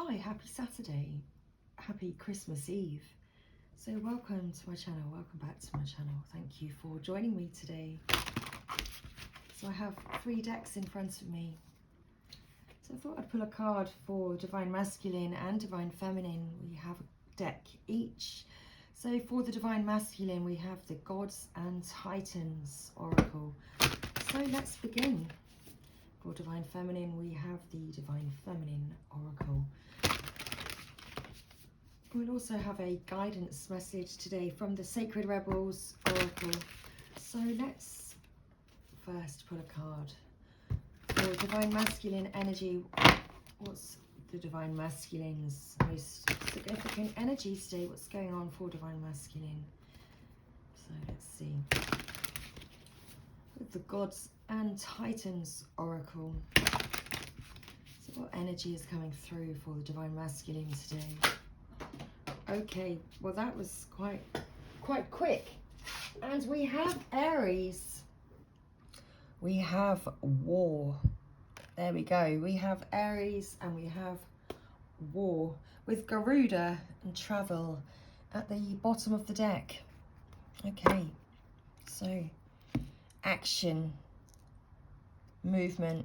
Hi, happy Saturday, happy Christmas Eve. So welcome to my channel, welcome back to my channel. Thank you for joining me today. So I have 3 decks in front of me. So I thought I'd pull a card for Divine Masculine and Divine Feminine. We have a deck each. So for the Divine Masculine, we have the Gods and Titans Oracle. So let's begin. For Divine Feminine, we have the Divine Feminine Oracle. We'll also have a guidance message today from the Sacred Rebels Oracle. So let's first pull a card. For Divine Masculine energy, what's the Divine Masculine's most significant energy today? What's going on for Divine Masculine? So let's see. With the Gods and Titans Oracle. So what energy is coming through for the Divine Masculine today? Okay, well that was quite quick. And we have Aries. We have war. There we go. We have Aries and we have war with Garuda and travel at the bottom of the deck. Okay, so action, movement,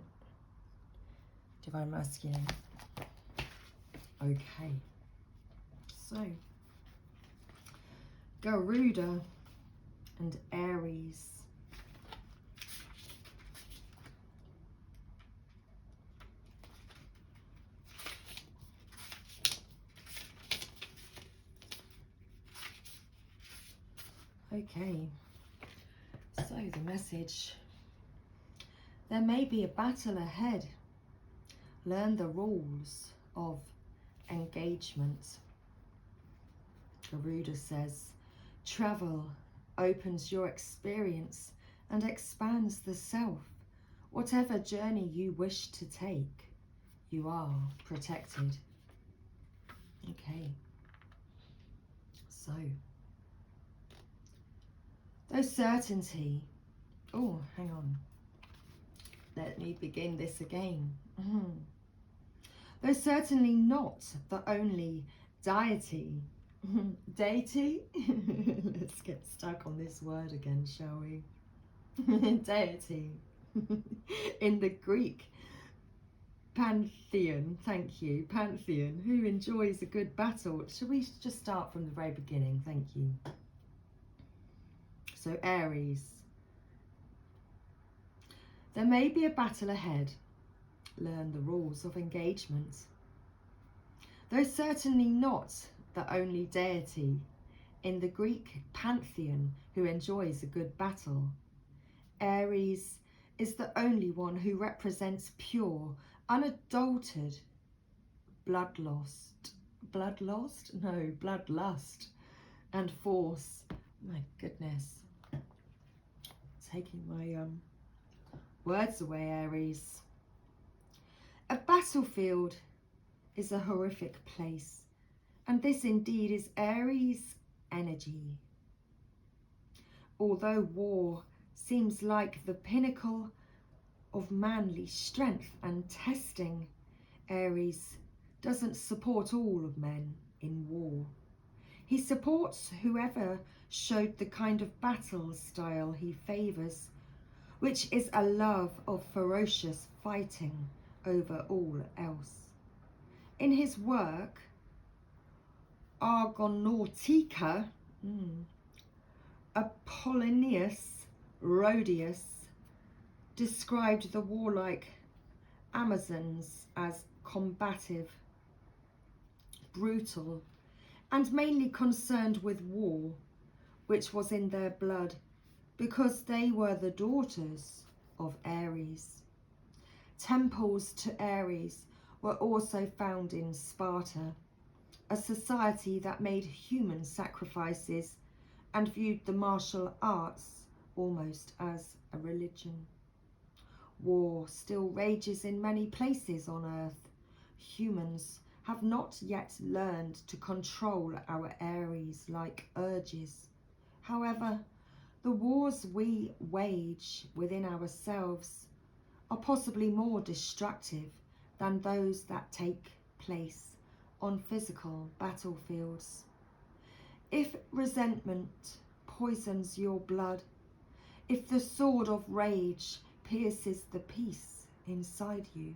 Divine Masculine. Okay, so Garuda and Aries. Okay, so the message. There may be a battle ahead. Learn the rules of engagement. Garuda says, travel opens your experience and expands the self. Whatever journey you wish to take, you are protected. Okay, so though certainty, oh, hang on, let me begin this again. Though certainly not the only deity, deity? Let's get stuck on this word again, shall we? Deity. In the Greek pantheon, thank you, pantheon, who enjoys a good battle. Shall we just start from the very beginning? Thank you. So Aries. There may be a battle ahead. Learn the rules of engagement. Though certainly not the only deity in the Greek pantheon who enjoys a good battle, Aries is the only one who represents pure, unadulterated bloodlust, and force. My goodness, taking my words away, Aries. A battlefield is a horrific place, and this indeed is Aries' energy. Although war seems like the pinnacle of manly strength and testing, Aries doesn't support all of men in war. He supports whoever showed the kind of battle style he favours, which is a love of ferocious fighting over all else. In his work, Argonautica, Apollonius Rhodius described the warlike Amazons as combative, brutal, and mainly concerned with war, which was in their blood, because they were the daughters of Aries. Temples to Aries were also found in Sparta, a society that made human sacrifices and viewed the martial arts almost as a religion. War still rages in many places on Earth. Humans have not yet learned to control our Aries-like urges. However, the wars we wage within ourselves are possibly more destructive than those that take place on physical battlefields. If resentment poisons your blood, if the sword of rage pierces the peace inside you,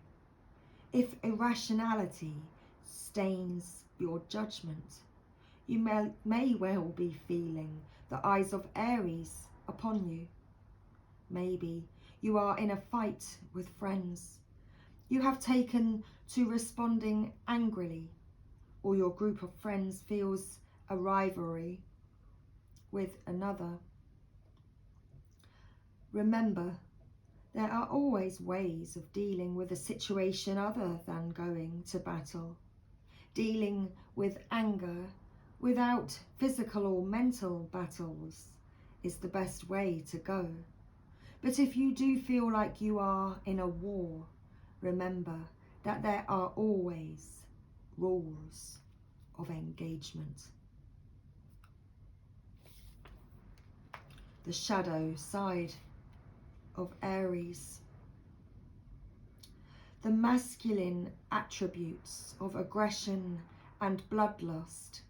if irrationality stains your judgment, you may well be feeling the eyes of Aries upon you. Maybe you are in a fight with friends. You have taken to responding angrily, or your group of friends feels a rivalry with another. Remember, there are always ways of dealing with a situation other than going to battle. Dealing with anger without physical or mental battles is the best way to go. But if you do feel like you are in a war, remember that there are always rules of engagement. The shadow side of Aries. The masculine attributes of aggression and bloodlust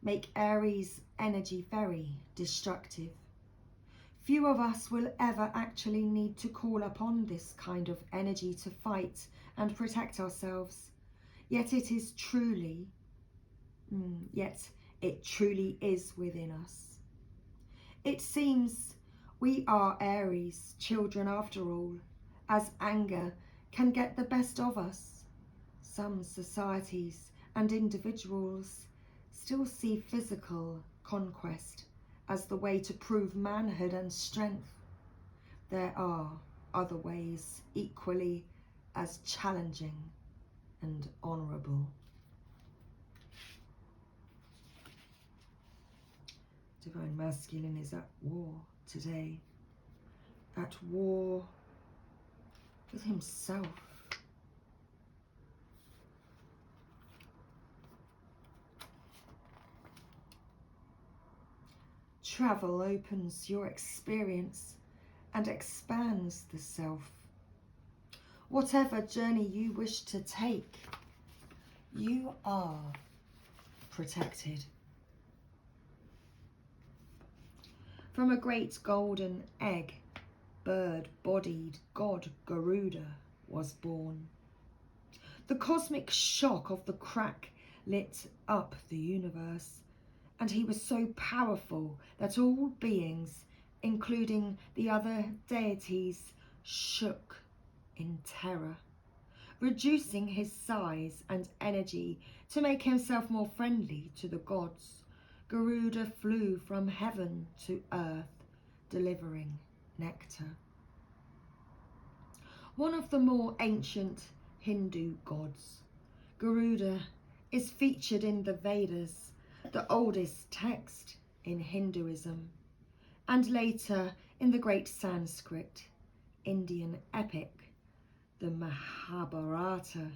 make Aries energy very destructive. Few of us will ever actually need to call upon this kind of energy to fight and protect ourselves. Yet it truly is within us. It seems we are Aries children after all, as anger can get the best of us. Some societies and individuals still see physical conquest as the way to prove manhood and strength. There are other ways equally as challenging and honourable. Divine Masculine is at war today, at war with himself. Travel opens your experience and expands the self. Whatever journey you wish to take, you are protected. From a great golden egg, bird-bodied god Garuda was born. The cosmic shock of the crack lit up the universe, and he was so powerful that all beings, including the other deities, shook in terror. Reducing his size and energy to make himself more friendly to the gods, Garuda flew from heaven to earth, delivering nectar. One of the more ancient Hindu gods, Garuda is featured in the Vedas, the oldest text in Hinduism, and later in the great Sanskrit Indian epic, the Mahabharata,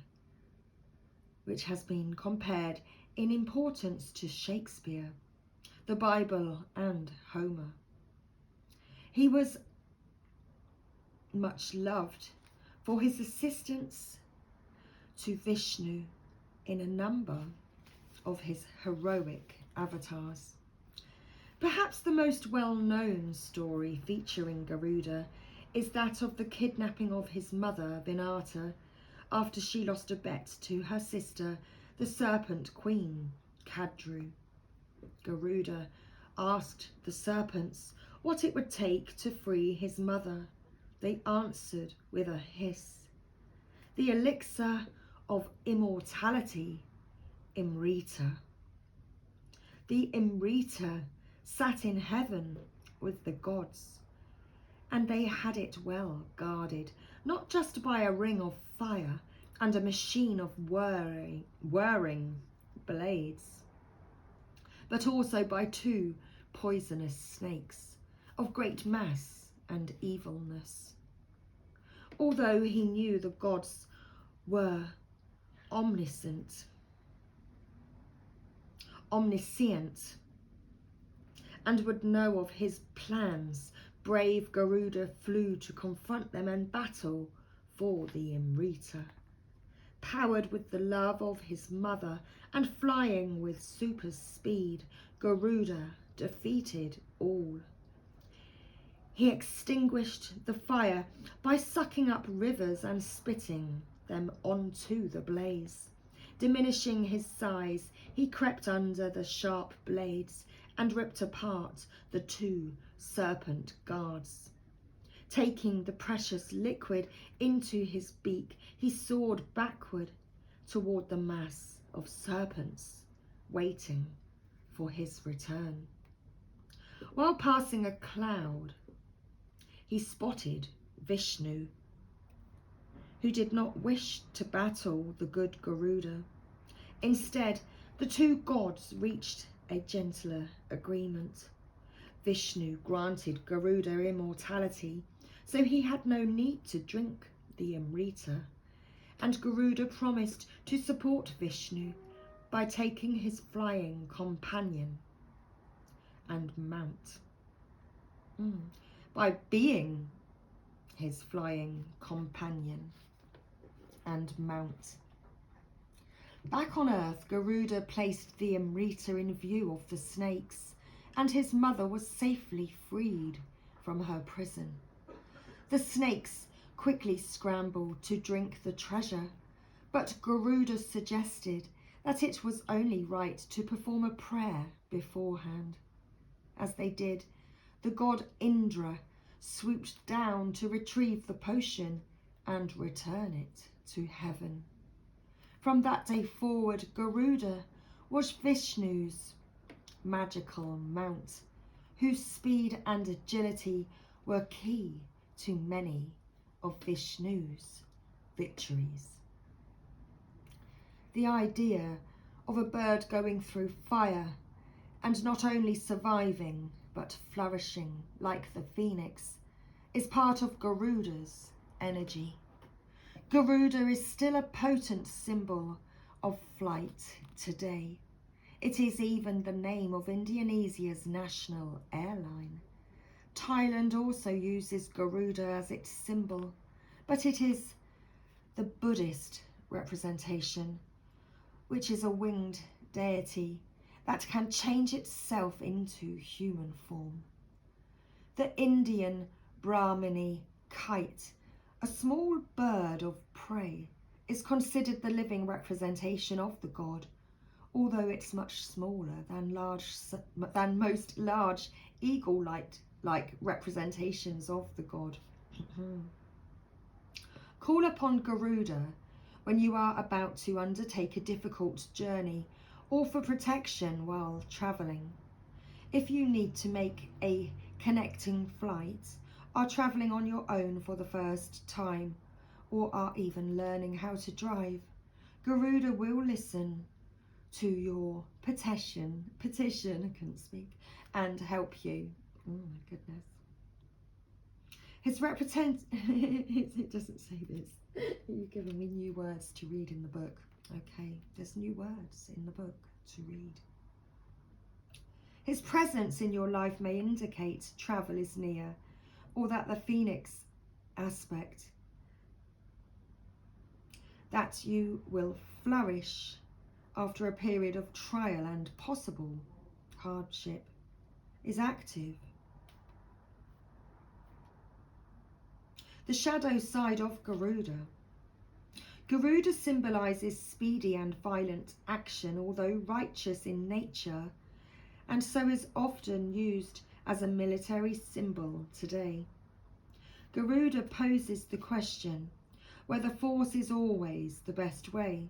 which has been compared in importance to Shakespeare, the Bible and Homer. He was much loved for his assistance to Vishnu in a number of his heroic avatars. Perhaps the most well-known story featuring Garuda is that of the kidnapping of his mother Vinata after she lost a bet to her sister, the Serpent Queen, Kadru. Garuda asked the serpents what it would take to free his mother. They answered with a hiss. The elixir of immortality, Imrita. The Imrita sat in heaven with the gods, and they had it well guarded, not just by a ring of fire and a machine of whirring blades, but also by 2 poisonous snakes of great mass and evilness. Although he knew the gods were omniscient, and would know of his plans, brave Garuda flew to confront them and battle for the Imrita. Powered with the love of his mother and flying with super speed, Garuda defeated all. He extinguished the fire by sucking up rivers and spitting them onto the blaze. Diminishing his size, he crept under the sharp blades and ripped apart the two serpent guards. Taking the precious liquid into his beak, he soared backward toward the mass of serpents, waiting for his return. While passing a cloud, he spotted Vishnu, who did not wish to battle the good Garuda. Instead, the two gods reached a gentler agreement. Vishnu granted Garuda immortality, so he had no need to drink the Amrita, and Garuda promised to support Vishnu by taking his flying companion and mount. By being his flying companion and mount. Back on Earth, Garuda placed the Amrita in view of the snakes, and his mother was safely freed from her prison. The snakes quickly scrambled to drink the treasure, but Garuda suggested that it was only right to perform a prayer beforehand. As they did, the god Indra swooped down to retrieve the potion and return it to heaven. From that day forward, Garuda was Vishnu's magical mount, whose speed and agility were key to many of Vishnu's victories. The idea of a bird going through fire and not only surviving but flourishing like the phoenix is part of Garuda's energy. Garuda is still a potent symbol of flight today. It is even the name of Indonesia's national airline. Thailand also uses Garuda as its symbol, but it is the Buddhist representation, which is a winged deity that can change itself into human form. The Indian Brahmini kite, a small bird of prey, is considered the living representation of the god, although it's much smaller than most large eagle-like representations of the god. Call upon Garuda when you are about to undertake a difficult journey or for protection while travelling. If you need to make a connecting flight, are travelling on your own for the first time, or are even learning how to drive, Garuda will listen to your petition, I couldn't speak, and help you. Oh my goodness. It doesn't say this. You're giving me new words to read in the book. Okay, there's new words in the book to read. His presence in your life may indicate travel is near, or that the phoenix aspect, that you will flourish after a period of trial and possible hardship, is active. The shadow side of Garuda. Garuda symbolises speedy and violent action, although righteous in nature, and so is often used as a military symbol today. Garuda poses the question whether force is always the best way,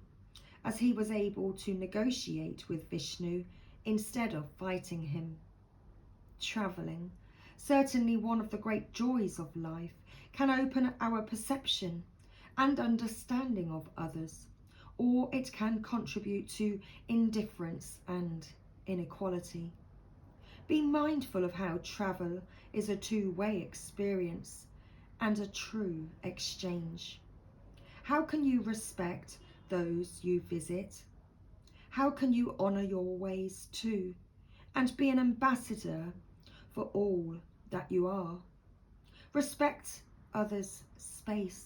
as he was able to negotiate with Vishnu instead of fighting him. Travelling, certainly one of the great joys of life, can open our perception and understanding of others, or it can contribute to indifference and inequality. Be mindful of how travel is a two-way experience and a true exchange. How can you respect those you visit? How can you honour your ways too, and be an ambassador for all that you are? Respect others' space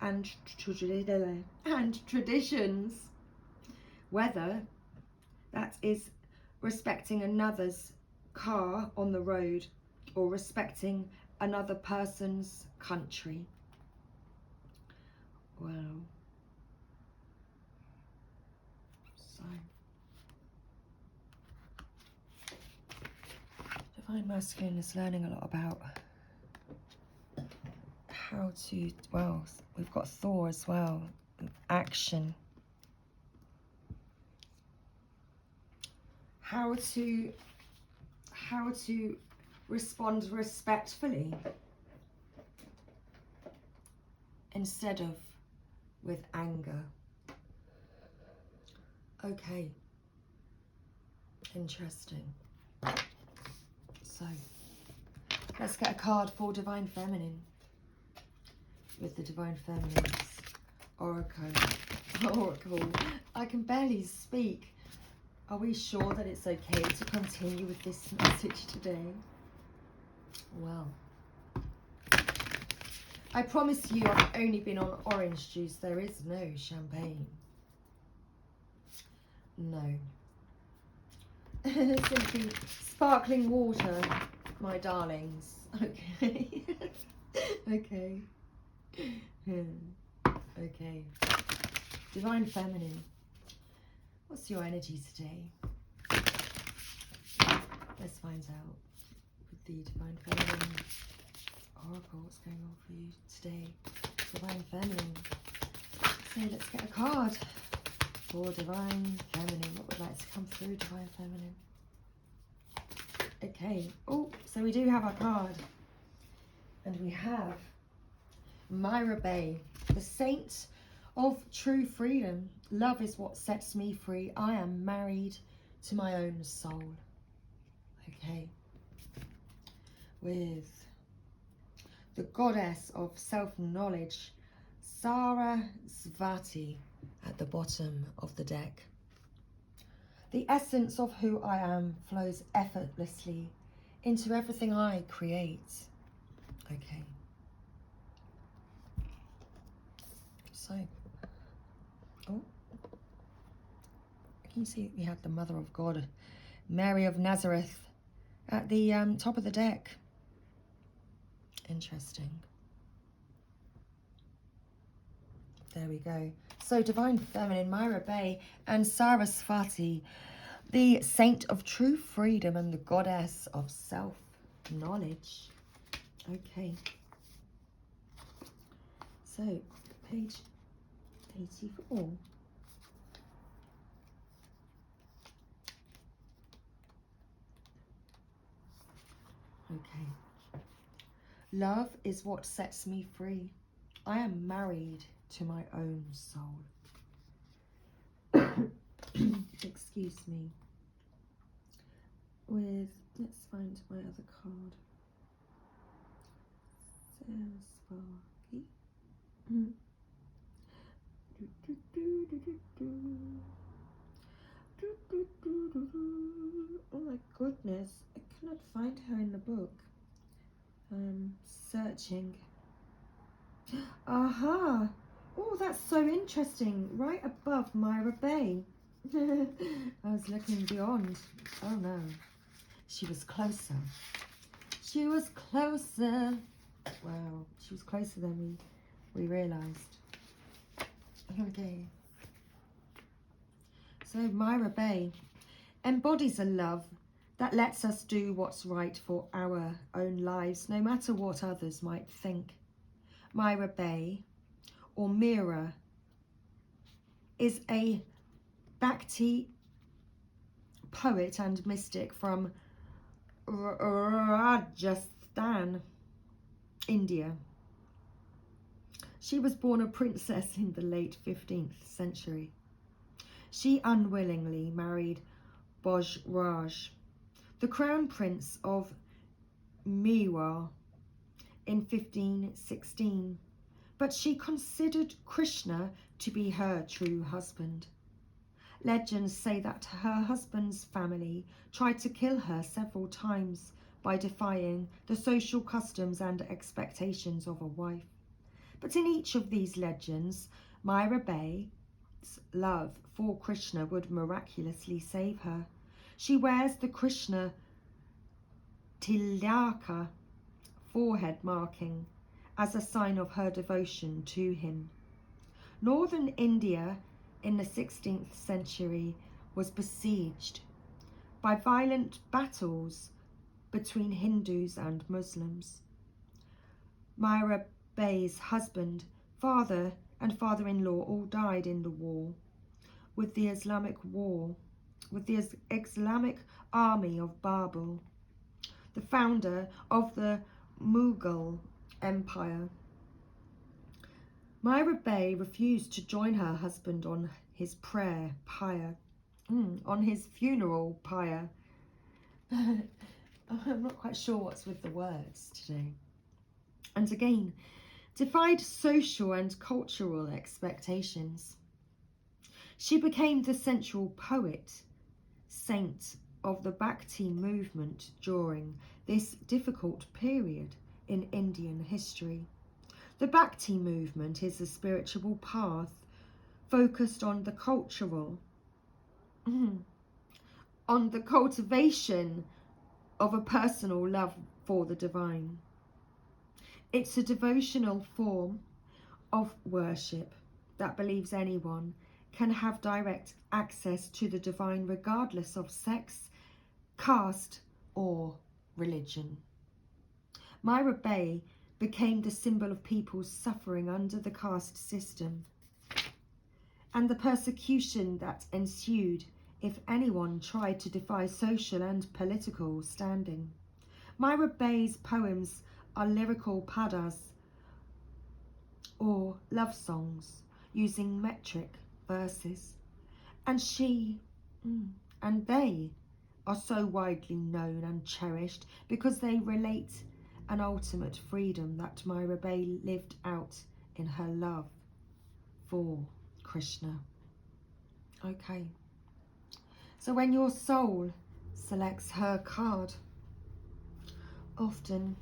and traditions, whether that is respecting another's car on the road or respecting another person's country. Well, so Divine Masculine is learning a lot about how to, well, we've got Thor as well, action. How to respond respectfully instead of with anger. Okay, interesting. So let's get a card for Divine Feminine with the Divine Feminine's Oracle. I can barely speak. Are we sure that it's okay to continue with this message today? Well, I promise you I've only been on orange juice. There is no champagne. No. Simply sparkling water, my darlings. Okay. Okay. Okay. Divine Feminine. What's your energy today? Let's find out with the Divine Feminine Oracle. What's going on for you today? Divine Feminine. So let's get a card for Divine Feminine. What would like to come through Divine Feminine? Okay. Oh, so we do have our card. And we have Myra Bay, the Saint of True Freedom. Love is what sets me free. I am married to my own soul. Okay. With the Goddess of Self-Knowledge, Sarasvati, at the bottom of the deck. The essence of who I am flows effortlessly into everything I create. Okay. So, oh, can you see we have the Mother of God, Mary of Nazareth, at the top of the deck. Interesting. There we go. So Divine Feminine, Myra Bay, and Sarasvati, the Saint of True Freedom and the Goddess of Self-Knowledge. Okay. So, page 84. Okay. Love is what sets me free. I am married to my own soul. Excuse me. With, let's find my other card. Sarasvati. Oh my goodness, I cannot find her in the book. I'm searching. Aha! Oh, that's so interesting. Right above Myra Bay. I was looking beyond. Oh no. She was closer. She was closer. Wow, she was closer than we realised. Okay. So Myra Bay embodies a love that lets us do what's right for our own lives, no matter what others might think. Myra Bay, or Mira, is a Bhakti poet and mystic from Rajasthan, India. She was born a princess in the late 15th century. She unwillingly married Bhojraj, the crown prince of Mewar, in 1516, but she considered Krishna to be her true husband. Legends say that her husband's family tried to kill her several times by defying the social customs and expectations of a wife. But in each of these legends, Myra Bay's love for Krishna would miraculously save her. She wears the Krishna Tilaka forehead marking as a sign of her devotion to him. Northern India in the 16th century was besieged by violent battles between Hindus and Muslims. Myra Bay's husband, father and father-in-law all died in the war with the Islamic army of Babur, the founder of the Mughal Empire. Myra Bay refused to join her husband on his on his funeral pyre. I'm not quite sure what's with the words today. And again, defied social and cultural expectations. She became the central poet, saint of the Bhakti movement during this difficult period in Indian history. The Bhakti movement is a spiritual path focused on the on the cultivation of a personal love for the divine. It's a devotional form of worship that believes anyone can have direct access to the divine regardless of sex, caste, or religion. Myra Bay became the symbol of people's suffering under the caste system and the persecution that ensued if anyone tried to defy social and political standing. Myra Bay's poems are lyrical padas or love songs using metric verses, and they are so widely known and cherished because they relate an ultimate freedom that Myra Bay lived out in her love for Krishna. Okay, so when your soul selects her card, often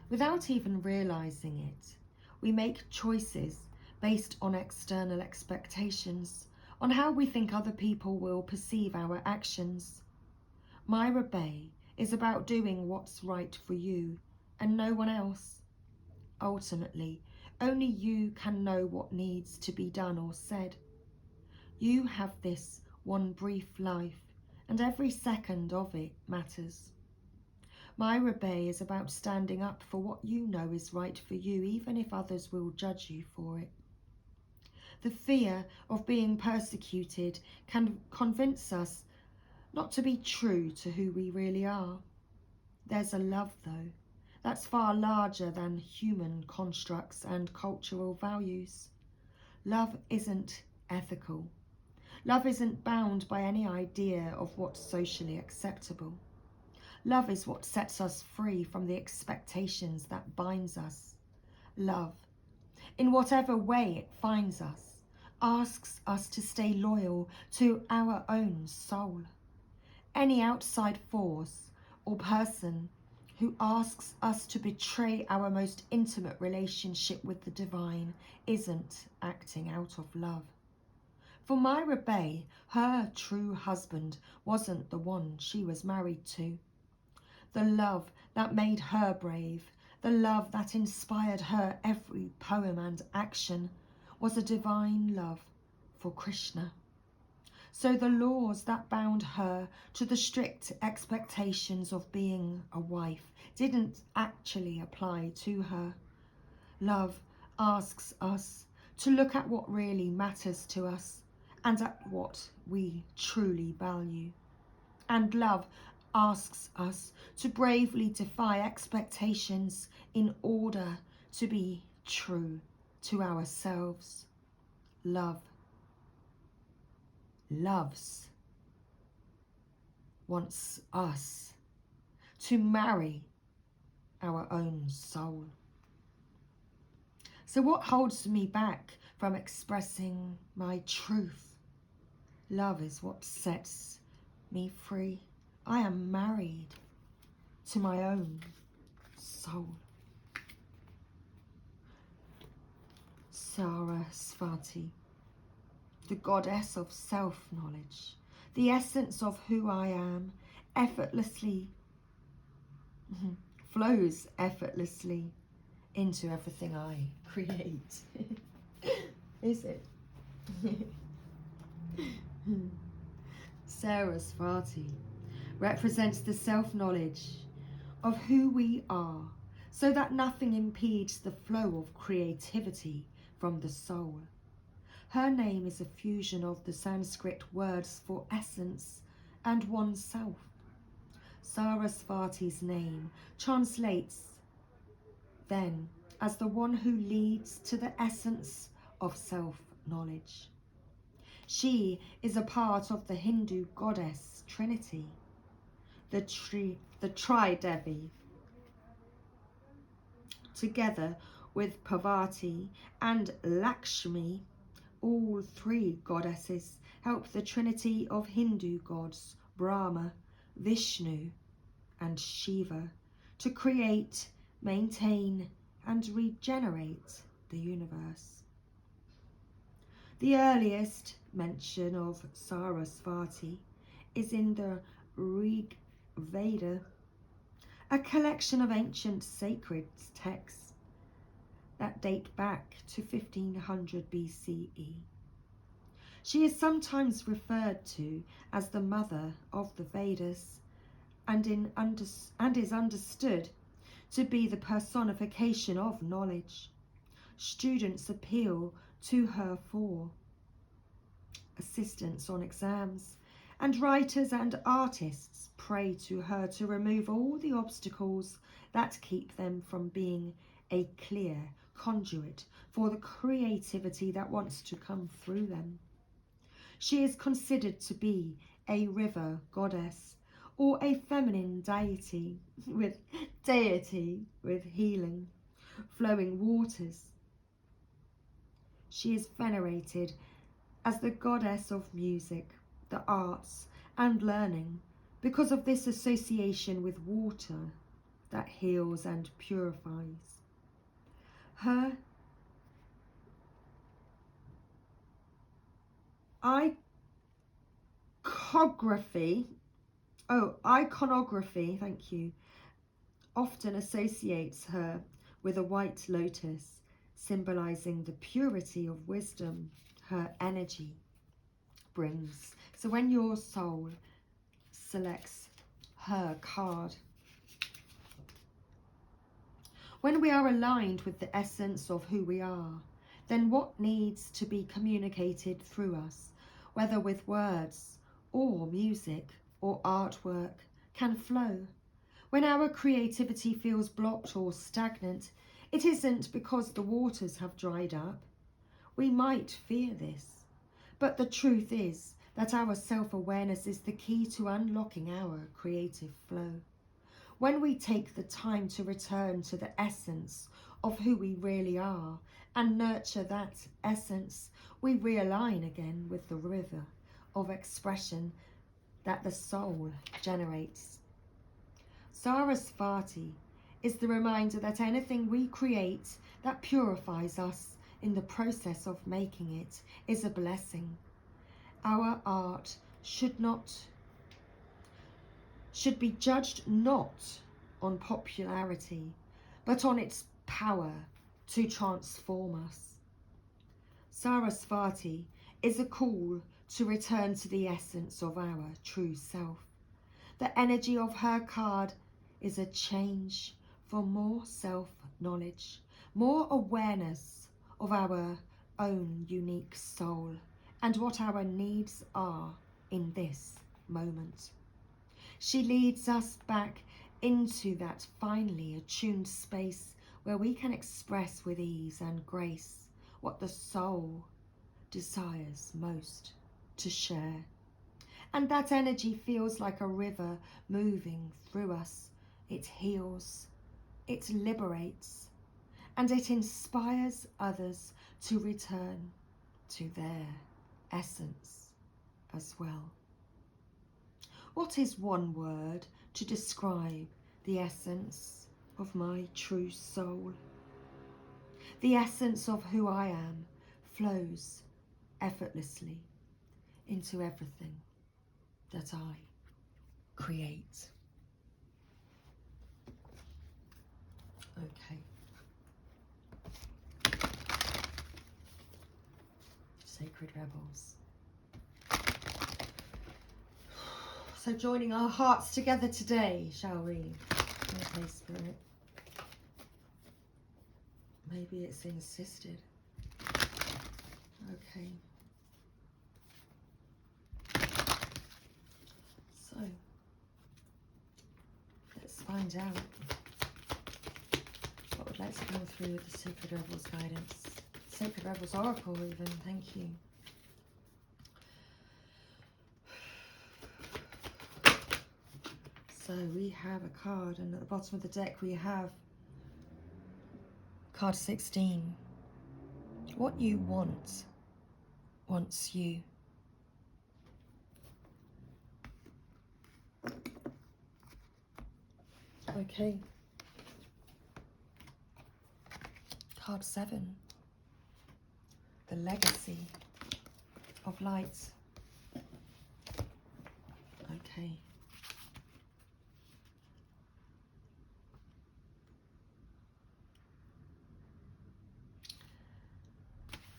without even realizing it, we make choices based on external expectations, on how we think other people will perceive our actions. Myra Bay is about doing what's right for you and no one else. Ultimately, only you can know what needs to be done or said. You have this one brief life, and every second of it matters. Myra Bay is about standing up for what you know is right for you, even if others will judge you for it. The fear of being persecuted can convince us not to be true to who we really are. There's a love, though, that's far larger than human constructs and cultural values. Love isn't ethical. Love isn't bound by any idea of what's socially acceptable. Love is what sets us free from the expectations that binds us. Love, in whatever way it finds us, asks us to stay loyal to our own soul. Any outside force or person who asks us to betray our most intimate relationship with the divine isn't acting out of love. For Myra Bay, her true husband wasn't the one she was married to. The love that made her brave, the love that inspired her every poem and action, was a divine love for Krishna. So the laws that bound her to the strict expectations of being a wife didn't actually apply to her. Love asks us to look at what really matters to us and at what we truly value. And love asks us to bravely defy expectations in order to be true to ourselves. Love wants us to marry our own soul. So what holds me back from expressing my truth? Love is what sets me free. I am married to my own soul. Sarasvati, the goddess of self-knowledge, the essence of who I am, effortlessly flows effortlessly into everything I create. Is it? Sarasvati represents the self-knowledge of who we are, so that nothing impedes the flow of creativity from the soul. Her name is a fusion of the Sanskrit words for essence and oneself. Sarasvati's name translates then as the one who leads to the essence of self-knowledge. She is a part of the Hindu goddess Trinity, the Tri-Devi, together with Parvati and Lakshmi. All three goddesses help the trinity of Hindu gods, Brahma, Vishnu, and Shiva, to create, maintain, and regenerate the universe. The earliest mention of Sarasvati is in the Rig Veda, a collection of ancient sacred texts that date back to 1500 BCE. She is sometimes referred to as the mother of the Vedas and is understood to be the personification of knowledge. Students appeal to her for assistance on exams, and writers and artists pray to her to remove all the obstacles that keep them from being a clear conduit for the creativity that wants to come through them. She is considered to be a river goddess or a feminine deity with healing, flowing waters. She is venerated as the goddess of music, the arts, and learning because of this association with water that heals and purifies. Her iconography, thank you, often associates her with a white lotus, symbolizing the purity of wisdom her energy brings. So when your soul selects her card, when we are aligned with the essence of who we are, then what needs to be communicated through us, whether with words or music or artwork, can flow. When our creativity feels blocked or stagnant, it isn't because the waters have dried up. We might fear this, but the truth is that our self-awareness is the key to unlocking our creative flow. When we take the time to return to the essence of who we really are and nurture that essence, we realign again with the river of expression that the soul generates. Sarasvati is the reminder that anything we create that purifies us in the process of making it is a blessing. Our art should be judged not on popularity, but on its power to transform us. Sarasvati is a call to return to the essence of our true self. The energy of her card is a change for more self-knowledge, more awareness of our own unique soul and what our needs are in this moment. She leads us back into that finely attuned space where we can express with ease and grace what the soul desires most to share. And that energy feels like a river moving through us. It heals, it liberates, and it inspires others to return to their essence as well. What is one word to describe the essence of my true soul? The essence of who I am flows effortlessly into everything that I create. Okay. Sacred Rebels. So joining our hearts together today, shall we? Okay, Spirit. Maybe it's insisted. Okay. So, let's find out what would like to come through with the Sacred Rebels guidance. Sacred Rebels Oracle even, thank you. So we have a card, and at the bottom of the deck we have card 16. What you want wants you. Okay. Card 7. The legacy of light. Okay.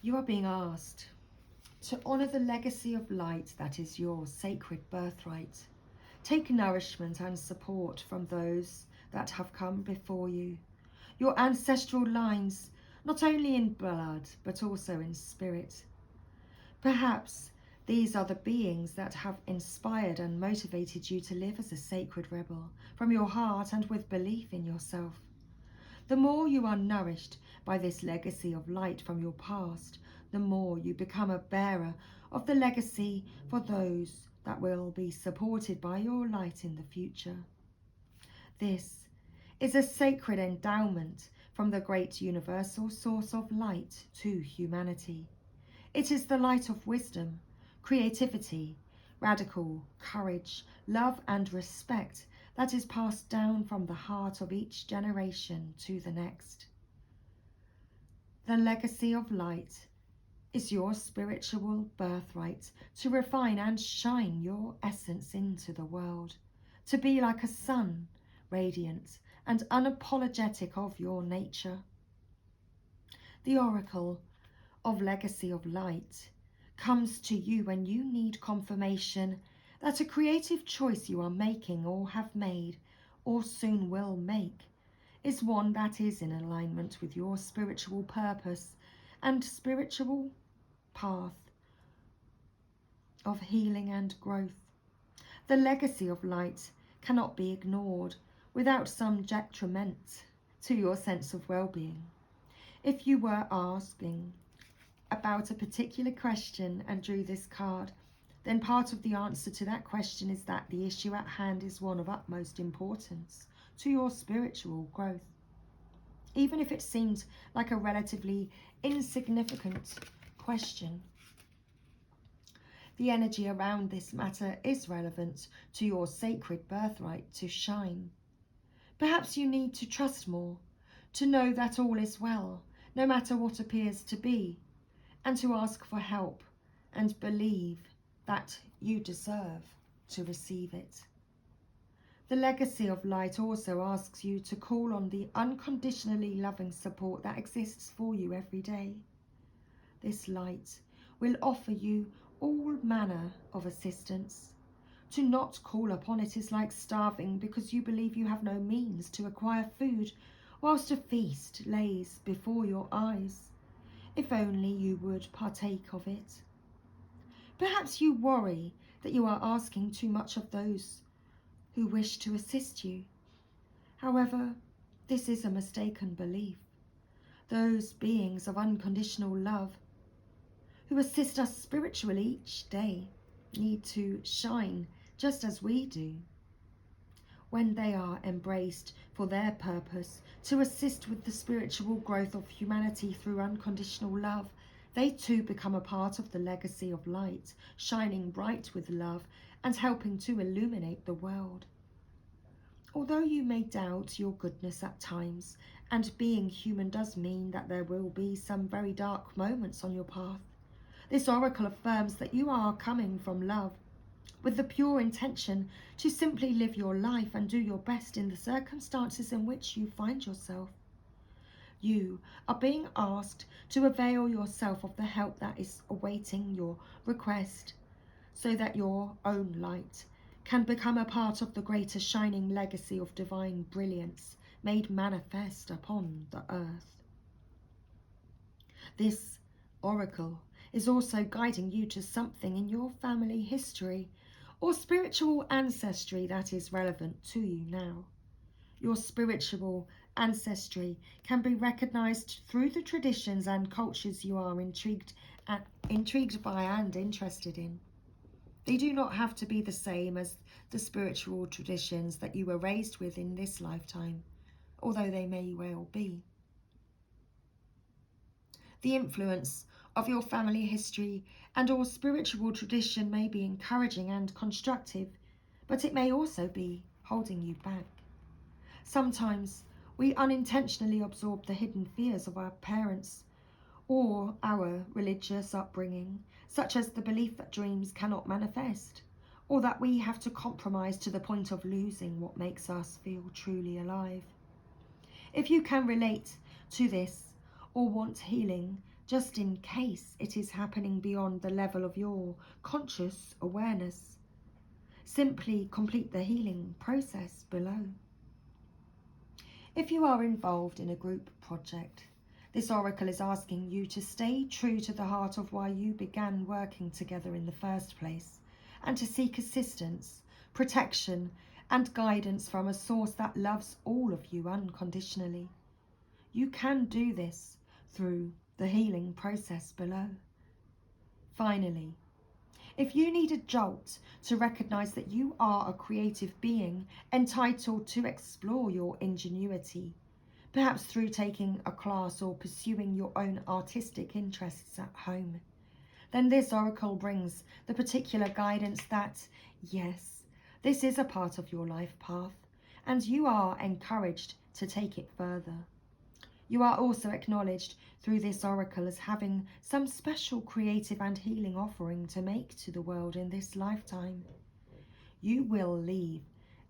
You are being asked to honour the legacy of light that is your sacred birthright. Take nourishment and support from those that have come before you. Your ancestral lines, not only in blood, but also in spirit. Perhaps these are the beings that have inspired and motivated you to live as a sacred rebel from your heart and with belief in yourself. The more you are nourished by this legacy of light from your past, the more you become a bearer of the legacy for those that will be supported by your light in the future. This is a sacred endowment from the great universal source of light to humanity. It is the light of wisdom, creativity, radical courage, love and respect that is passed down from the heart of each generation to the next. The legacy of light is your spiritual birthright to refine and shine your essence into the world, to be like a sun, radiant and unapologetic of your nature. The oracle of legacy of light comes to you when you need confirmation that a creative choice you are making or have made or soon will make is one that is in alignment with your spiritual purpose and spiritual path of healing and growth. The legacy of light cannot be ignored without some detriment to your sense of well-being. If you were asking about a particular question and drew this card, then part of the answer to that question is that the issue at hand is one of utmost importance to your spiritual growth. Even if it seemed like a relatively insignificant question, the energy around this matter is relevant to your sacred birthright to shine. Perhaps you need to trust more, to know that all is well, no matter what appears to be, and to ask for help and believe that you deserve to receive it. The legacy of light also asks you to call on the unconditionally loving support that exists for you every day. This light will offer you all manner of assistance. To not call upon it is like starving because you believe you have no means to acquire food, whilst a feast lays before your eyes. If only you would partake of it. Perhaps you worry that you are asking too much of those who wish to assist you. However, this is a mistaken belief. Those beings of unconditional love who assist us spiritually each day need to shine just as we do. When they are embraced for their purpose to assist with the spiritual growth of humanity through unconditional love, they too become a part of the legacy of light, shining bright with love and helping to illuminate the world. Although you may doubt your goodness at times, and being human does mean that there will be some very dark moments on your path, this oracle affirms that you are coming from love, with the pure intention to simply live your life and do your best in the circumstances in which you find yourself. You are being asked to avail yourself of the help that is awaiting your request, so that your own light can become a part of the greater shining legacy of divine brilliance made manifest upon the earth. This oracle is also guiding you to something in your family history or spiritual ancestry that is relevant to you now. Your spiritual ancestry can be recognized through the traditions and cultures you are intrigued by and interested in. They do not have to be the same as the spiritual traditions that you were raised with in this lifetime, although they may well be. The influence of your family history and or spiritual tradition may be encouraging and constructive, but it may also be holding you back. Sometimes we unintentionally absorb the hidden fears of our parents or our religious upbringing, such as the belief that dreams cannot manifest, or that we have to compromise to the point of losing what makes us feel truly alive. If you can relate to this or want healing, just in case it is happening beyond the level of your conscious awareness, simply complete the healing process below. If you are involved in a group project, this oracle is asking you to stay true to the heart of why you began working together in the first place, and to seek assistance, protection, and guidance from a source that loves all of you unconditionally. You can do this through the healing process below. Finally, if you need a jolt to recognize that you are a creative being entitled to explore your ingenuity, perhaps through taking a class or pursuing your own artistic interests at home, then this oracle brings the particular guidance that, yes, this is a part of your life path, and you are encouraged to take it further. You are also acknowledged through this oracle as having some special creative and healing offering to make to the world in this lifetime. You will leave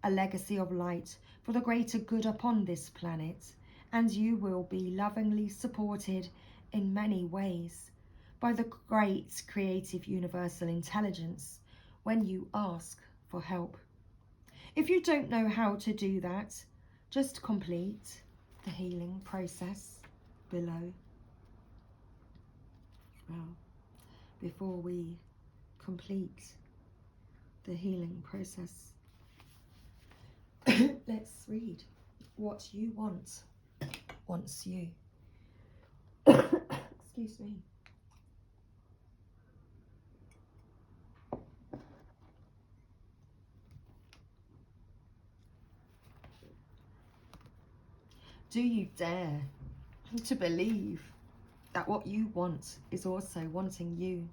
a legacy of light for the greater good upon this planet, and you will be lovingly supported in many ways by the great creative universal intelligence when you ask for help. If you don't know how to do that, just complete the healing process below. Well, before we complete the healing process, let's read what you want wants you. Excuse me. Do you dare to believe that what you want is also wanting you?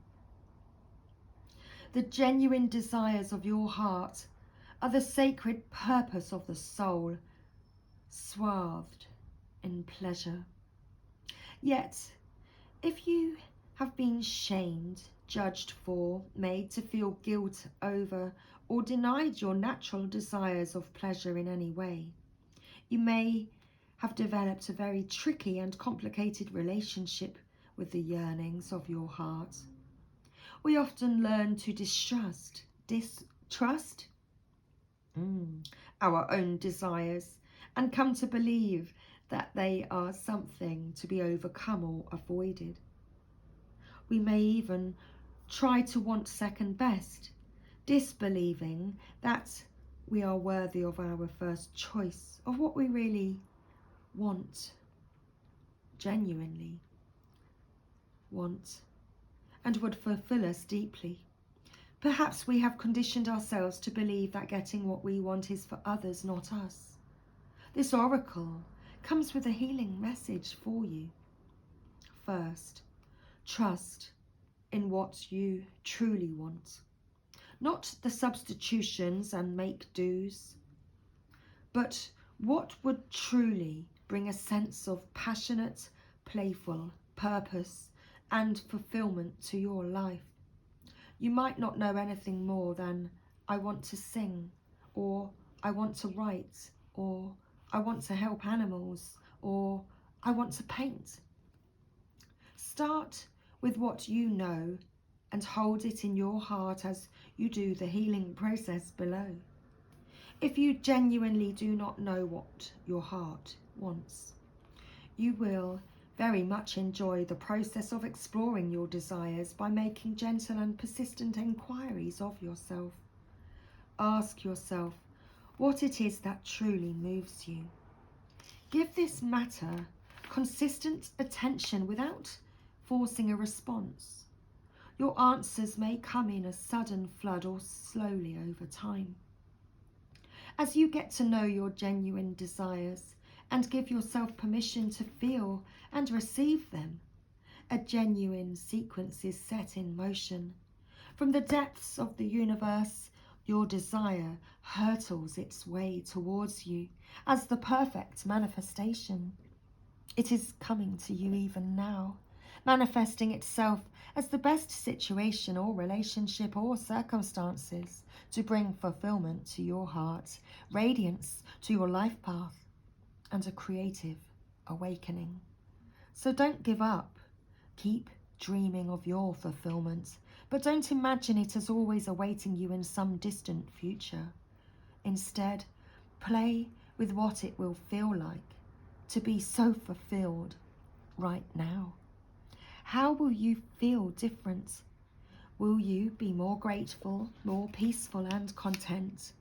The genuine desires of your heart are the sacred purpose of the soul, swathed in pleasure. Yet, if you have been shamed, judged for, made to feel guilt over, or denied your natural desires of pleasure in any way, you may have developed a very tricky and complicated relationship with the yearnings of your heart. We often learn to distrust our own desires and come to believe that they are something to be overcome or avoided. We may even try to want second best, disbelieving that we are worthy of our first choice, of what we really want, genuinely want, and would fulfill us deeply. Perhaps we have conditioned ourselves to believe that getting what we want is for others, not us. This oracle comes with a healing message for you. First, trust in what you truly want, not the substitutions and make-dos. but what would truly bring a sense of passionate, playful purpose and fulfillment to your life. You might not know anything more than I want to sing, or I want to write, or I want to help animals, or I want to paint. Start with what you know and hold it in your heart as you do the healing process below. If you genuinely do not know what your heart wants, you will very much enjoy the process of exploring your desires by making gentle and persistent inquiries of yourself. Ask yourself what it is that truly moves you. Give this matter consistent attention without forcing a response. Your answers may come in a sudden flood or slowly over time. As you get to know your genuine desires and give yourself permission to feel and receive them, a genuine sequence is set in motion. From the depths of the universe, your desire hurtles its way towards you as the perfect manifestation. It is coming to you even now, manifesting itself as the best situation or relationship or circumstances to bring fulfillment to your heart, radiance to your life path, and a creative awakening. So don't give up. Keep dreaming of your fulfillment, but don't imagine it as always awaiting you in some distant future. Instead, play with what it will feel like to be so fulfilled right now. How will you feel different? Will you be more grateful, more peaceful and content,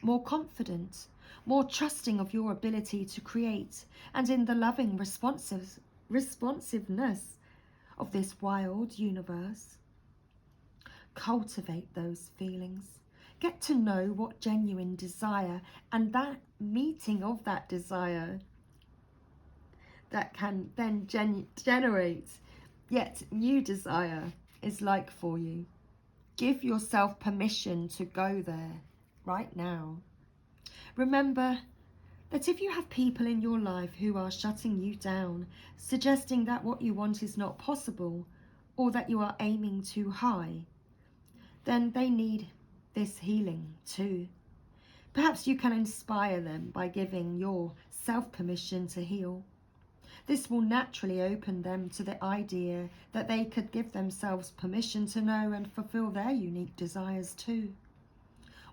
more confident, more trusting of your ability to create, and in the loving responsiveness of this wild universe? Cultivate those feelings. Get to know what genuine desire and that meeting of that desire that can then generate yet new desire is like for you. Give yourself permission to go there right now. Remember that if you have people in your life who are shutting you down, suggesting that what you want is not possible, or that you are aiming too high, then they need this healing too. Perhaps you can inspire them by giving yourself permission to heal. This will naturally open them to the idea that they could give themselves permission to know and fulfill their unique desires too.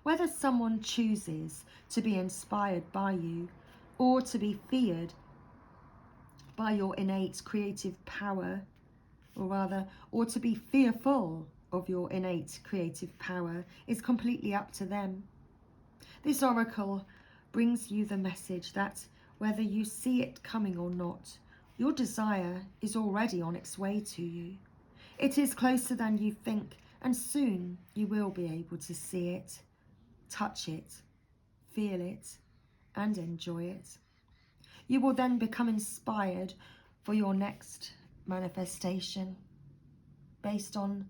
Whether someone chooses to be inspired by you or to be feared by your innate creative power, or to be fearful of your innate creative power, is completely up to them. This oracle brings you the message that whether you see it coming or not, your desire is already on its way to you. It is closer than you think, and soon you will be able to see it, touch it, feel it, and enjoy it. You will then become inspired for your next manifestation based on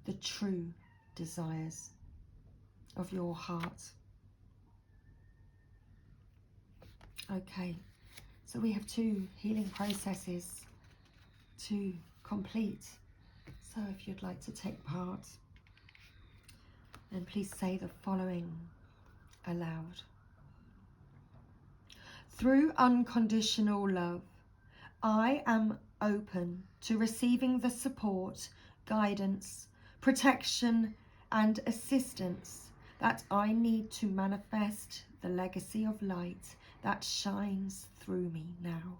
the true desires of your heart. Okay, so we have 2 healing processes to complete. So if you'd like to take part, then please say the following aloud. Through unconditional love, I am open to receiving the support, guidance, protection, and assistance that I need to manifest the legacy of light that shines through me now.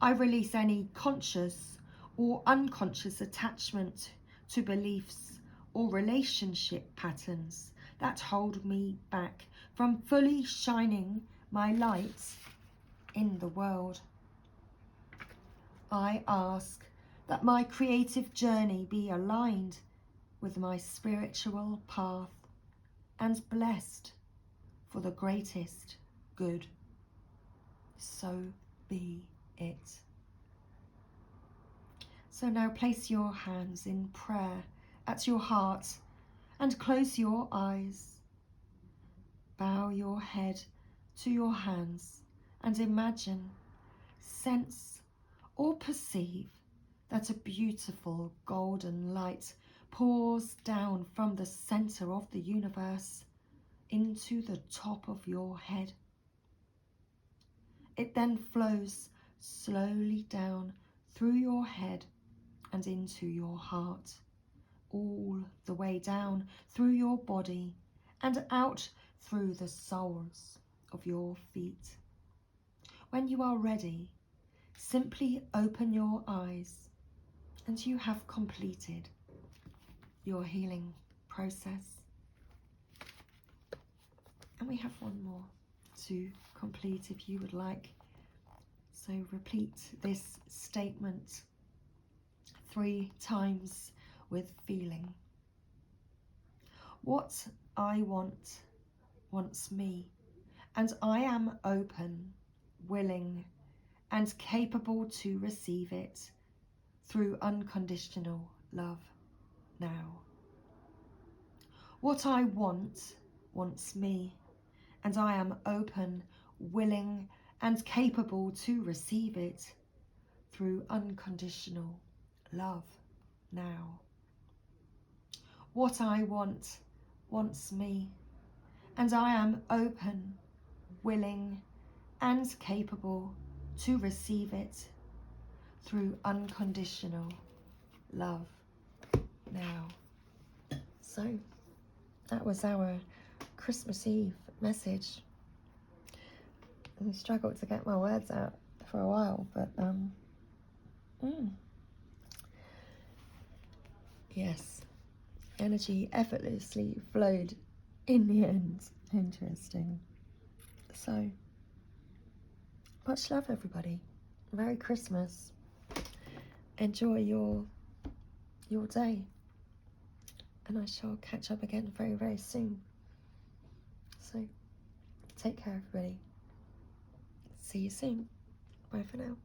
I release any conscious or unconscious attachment to beliefs or relationship patterns that hold me back from fully shining my light in the world. I ask that my creative journey be aligned with my spiritual path and blessed for the greatest good. So be it. So now place your hands in prayer at your heart and close your eyes. Bow your head to your hands and imagine, sense, or perceive that a beautiful golden light pours down from the center of the universe into the top of your head. It then flows slowly down through your head and into your heart, all the way down through your body and out through the soles of your feet. When you are ready, simply open your eyes and you have completed your healing process. And we have one more to complete if you would like. So repeat this statement 3 times with feeling. What I want wants me, and I am open, willing, and capable to receive it through unconditional love now. What I want wants me, and I am open, willing, and capable to receive it through unconditional love now. What I want wants me, and I am open, willing, and capable to receive it through unconditional love now. So that was our Christmas Eve message. I struggled to get my words out for a while, but yes, energy effortlessly flowed in the end. Interesting. So much love, everybody. Merry Christmas. Enjoy your day, and I shall catch up again very, very soon. So take care, everybody. See you soon. Bye for now.